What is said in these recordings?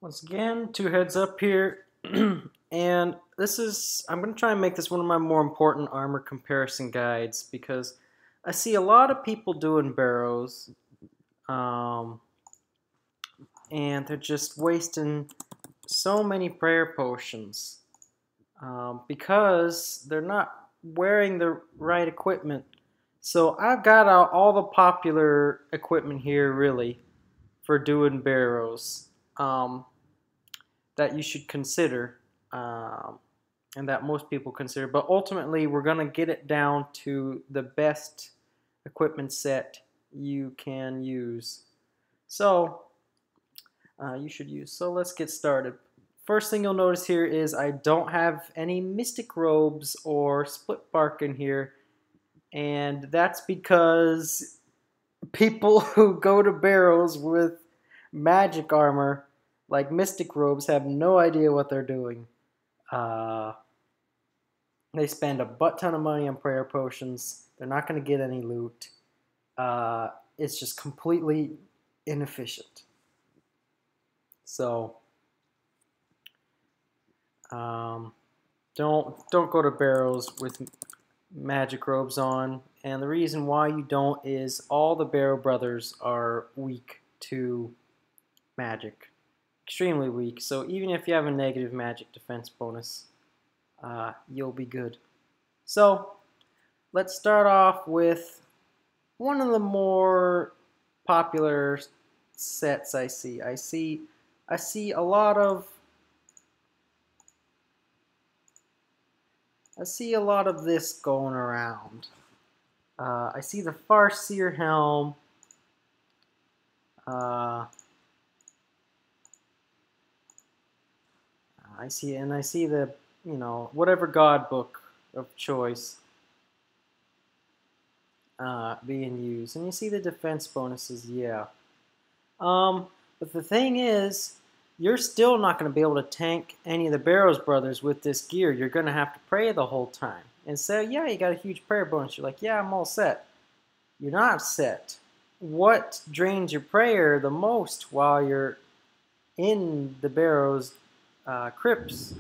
Once again, two heads up here, and I'm going to try and make this one of my more important armor comparison guides because I see a lot of people doing barrows, and they're just wasting so many prayer potions because they're not wearing the right equipment. So I've got all the popular equipment here, really, for doing barrows. That you should consider and that most people consider. But ultimately, we're going to get it down to the best equipment set you can use. So, you should use. So let's get started. First thing you'll notice here is I don't have any mystic robes or split bark in here. And that's because people who go to barrows with magic armor like mystic robes have no idea what they're doing. They spend a butt ton of money on prayer potions. They're not going to get any loot. It's just completely inefficient. So don't go to barrows with magic robes on. And the reason why you don't is all the barrow brothers are weak to magic. Extremely weak, so even if you have a negative magic defense bonus, you'll be good. So let's start off with one of the more popular sets I see. I see a lot of this going around. I see the Farseer Helm. I see the, whatever god book of choice being used. And you see the defense bonuses, yeah. But the thing is, you're still not going to be able to tank any of the Barrows brothers with this gear. You're going to have to pray the whole time. And so, yeah, you got a huge prayer bonus. You're like, yeah, I'm all set. You're not set. What drains your prayer the most while you're in the Barrows crypts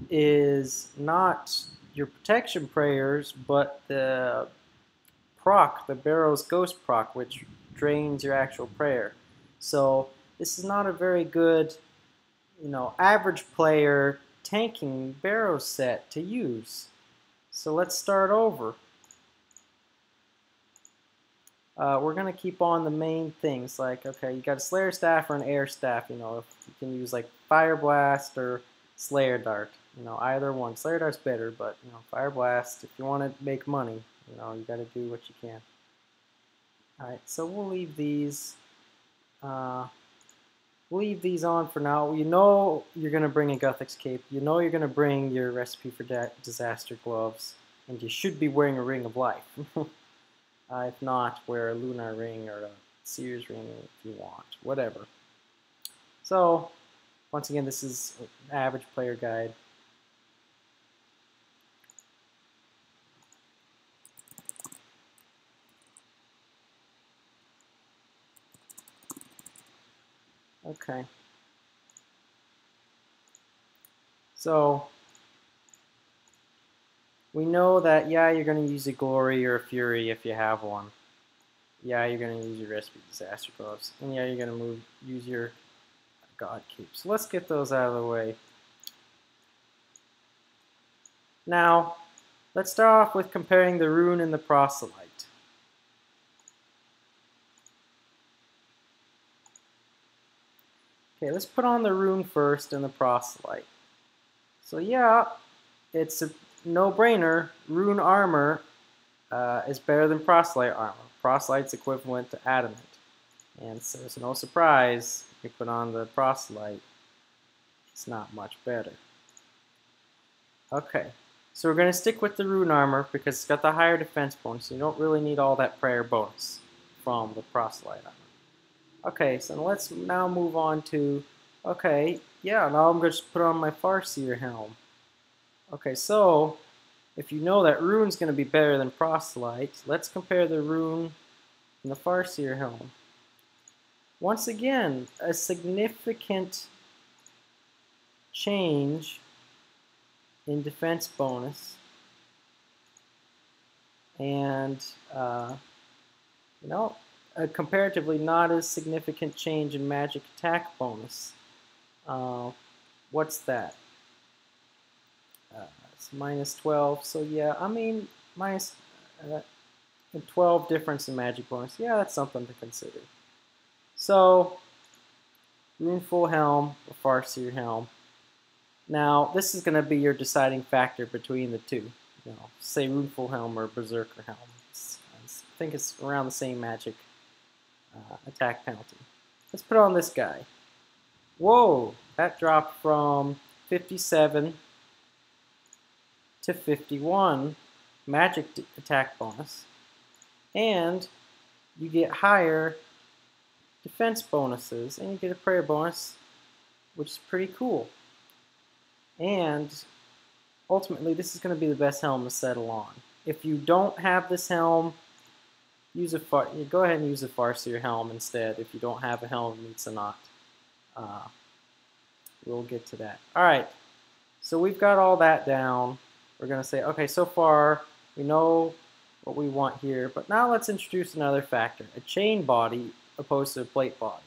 is not your protection prayers, but the proc, the Barrows Ghost proc, which drains your actual prayer. So this is not a very good, average player tanking Barrows set to use. So let's start over. We're going to keep on the main things, like, okay, you got a Slayer Staff or an Air Staff, if you can use like Fire Blast or Slayer Dart, either one. Slayer Dart's better, but, Fire Blast, if you want to make money, you got to do what you can. Alright, so we'll leave these on for now. You know you're going to bring a Guthix Cape, you know you're going to bring your Recipe for Disaster gloves, and you should be wearing a Ring of Life. If not, wear a Lunar ring or a Seer's ring if you want, whatever. So, once again, this is an average player guide. Okay. So, we know that, yeah, you're going to use a Glory or a Fury if you have one. Yeah, you're going to use your Recipe Disaster gloves. And yeah, you're going to use your God Cape. So let's get those out of the way. Now, let's start off with comparing the Rune and the Proselyte. Okay, let's put on the Rune first and the Proselyte. So yeah, it's a no-brainer. Rune Armor is better than Proselyte Armor. Proselyte's equivalent to Adamant. And so it's no surprise if you put on the Proselyte, it's not much better. Okay, so we're going to stick with the Rune Armor because it's got the higher defense bonus. So you don't really need all that prayer bonus from the Proselyte Armor. Okay, so let's now move on to, okay, yeah, now I'm going to just put on my Farseer Helm. Okay, so if you know that Rune's going to be better than Proselyte, let's compare the Rune and the Farseer Helm. Once again, a significant change in defense bonus, and you know, a comparatively not as significant change in magic attack bonus. What's that? It's minus 12. So yeah, I mean, minus 12 difference in magic bonus. Yeah, that's something to consider. So, Runeful Helm or Farseer Helm. Now, this is going to be your deciding factor between the two. You know, say Runeful Helm or Berserker Helm. I think it's around the same magic attack penalty. Let's put on this guy. Whoa, that dropped from 57 to 51 magic attack bonus. And you get higher defense bonuses, and you get a prayer bonus, which is pretty cool. And ultimately, this is going to be the best helm to settle on. If you don't have this helm, go ahead and use a Farseer Helm instead if you don't have a helm that meets a knot. We'll get to that. Alright, so we've got all that down. We're going to say, okay, so far we know what we want here, but now let's introduce another factor, a chain body opposed to a plate body.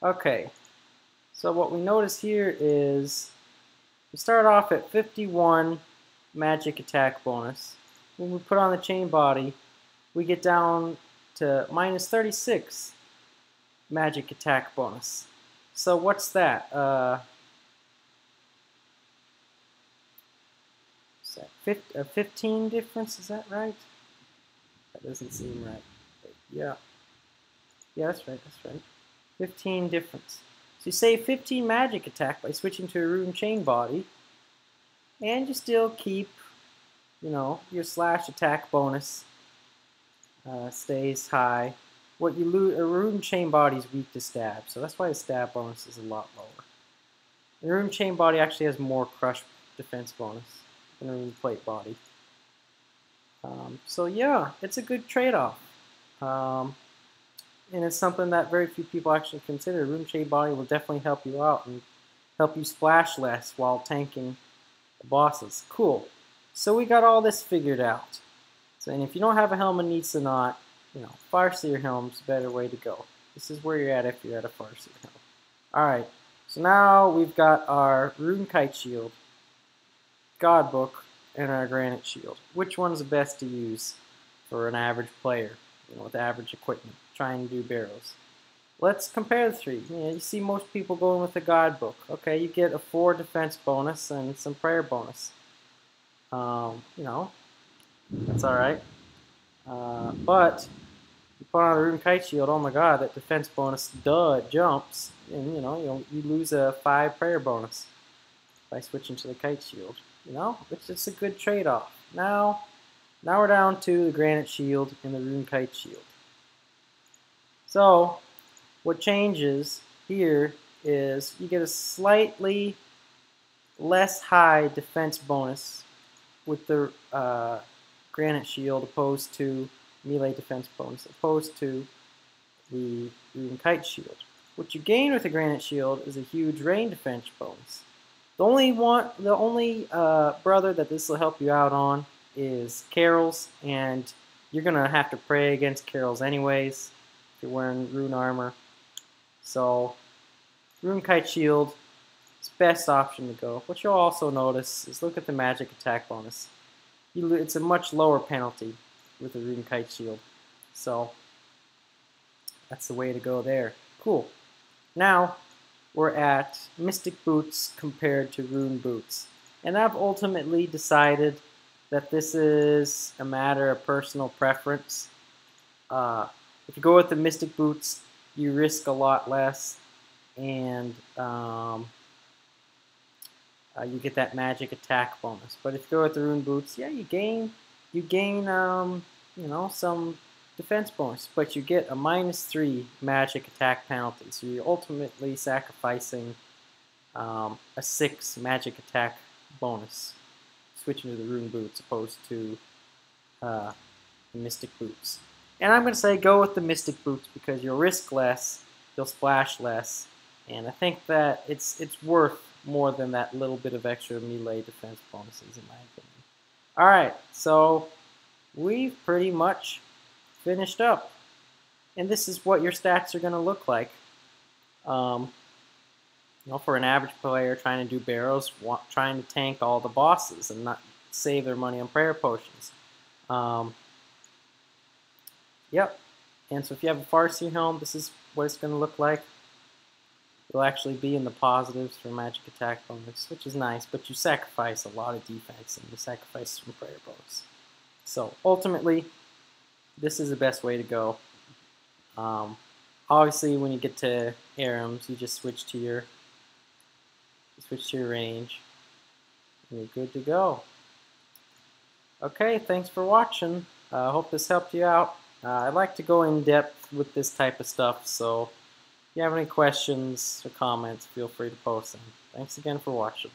Okay, so what we notice here is we start off at 51 magic attack bonus. When we put on the chain body, we get down to minus 36 magic attack bonus. So what's that? Is that 15 difference? Is that right? That doesn't seem right. But yeah. Yeah, that's right. That's right. 15 difference. So you save 15 magic attack by switching to a rune chain body, and you still keep, you know, your slash attack bonus stays high. What you lose, a rune chain body is weak to stab, so that's why the stab bonus is a lot lower. The rune chain body actually has more crush defense bonus than a rune plate body. So yeah, it's a good trade-off. And it's something that very few people actually consider. Rune chain body will definitely help you out and help you splash less while tanking the bosses. Cool. So we got all this figured out. So, and if you don't have a helm that needs the knot, you know, Farseer Helm's a better way to go. This is where you're at if you're at a Farseer Helm. Alright, so now we've got our Rune Shield, God Book, and our Granite Shield. Which one's the best to use for an average player, you know, with average equipment, trying to do barrows? Let's compare the three. You know, you see most people going with the God Book. Okay, you get a 4 defense bonus and some prayer bonus. You know, that's alright. But you put on a Rune Shield, oh my god, that defense bonus jumps, and you know, you lose a 5 prayer bonus by switching to the Kite Shield. You know, it's just a good trade-off. Now we're down to the Granite Shield and the Rune Shield. So, what changes here is you get a slightly less high defense bonus with the Granite Shield opposed to melee defense bonus opposed to the Rune Shield. What you gain with the Granite Shield is a huge rain defense bonus. The only brother that this will help you out on is Carol's, and you're gonna have to pray against Carol's anyways if you're wearing Rune Armor. So Rune Shield is the best option to go. What you'll also notice is look at the magic attack bonus. It's a much lower penalty with the Rune Shield. So that's the way to go there. Cool. Now we're at Mystic Boots compared to Rune Boots. And I've ultimately decided that this is a matter of personal preference. If you go with the Mystic Boots, you risk a lot less, and you get that magic attack bonus. But if you go with the Rune Boots, yeah, you gain you know, some defense bonus, but you get a -3 magic attack penalty. So you're ultimately sacrificing a 6 magic attack bonus, switching to the Rune Boots opposed to the Mystic Boots. And I'm going to say go with the Mystic Boots because you'll risk less, you'll splash less, And I think that it's worth more than that little bit of extra melee defense bonuses, in my opinion. Alright, so we've pretty much finished up. And this is what your stats are going to look like. For an average player trying to do barrows, trying to tank all the bosses and not save their money on prayer potions. Yep. And so if you have a Farseer Helm, this is what it's going to look like. You'll actually be in the positives for magic attack bonus, which is nice, but you sacrifice a lot of defense and you sacrifice some prayer bows. So ultimately, this is the best way to go. Obviously, when you get to Arams, you just switch to your range, and you're good to go. Okay, thanks for watching. I hope this helped you out. I like to go in depth with this type of stuff, so if you have any questions or comments, feel free to post them. Thanks again for watching.